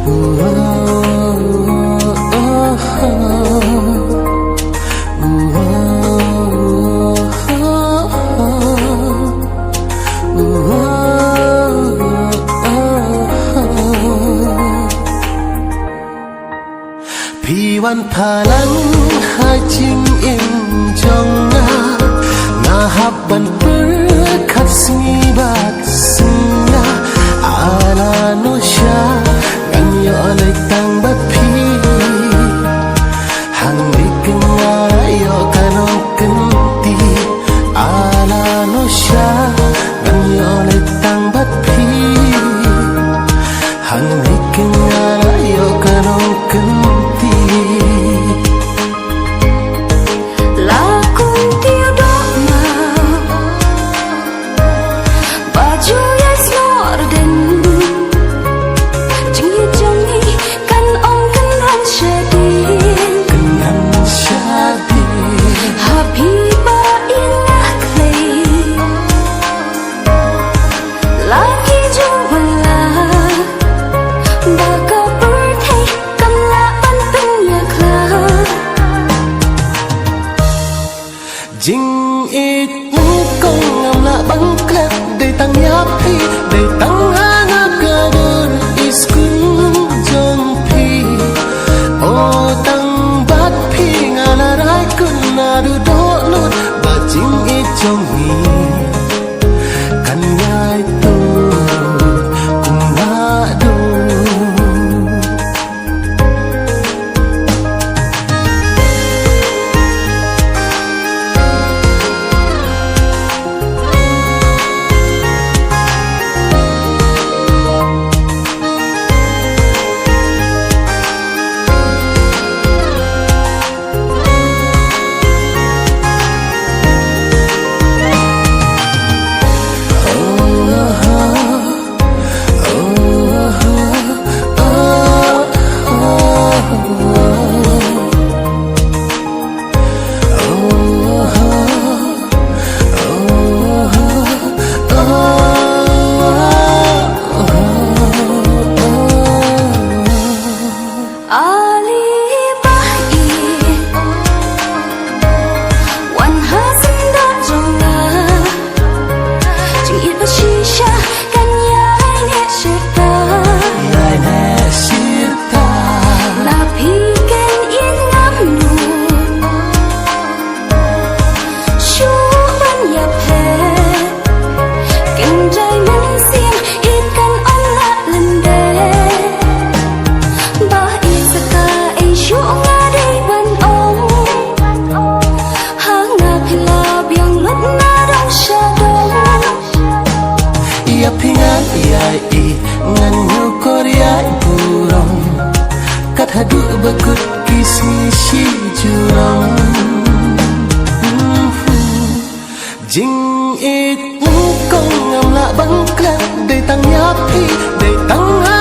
Phi văn thà lắng hai chim in trong na hab ban per khat singi bat singa ala no sha gan yo lai tang bat phi hang ni kinga yo kanong kinti ala no sha gan yo lai tang bat phi hang ni kinga yo kanong kinti Jing it kong ngam la bang klep de tang yap pi de tang hanga kadur iskun jong pi o tang bat pi ngala rai kun na du do lut ba jing it jong hi kan ngai tu kum na do ngan nyu korea burong kat hadu bakut kismi shi jurong jing it kong ngam la bang klep de tang yap pi de tang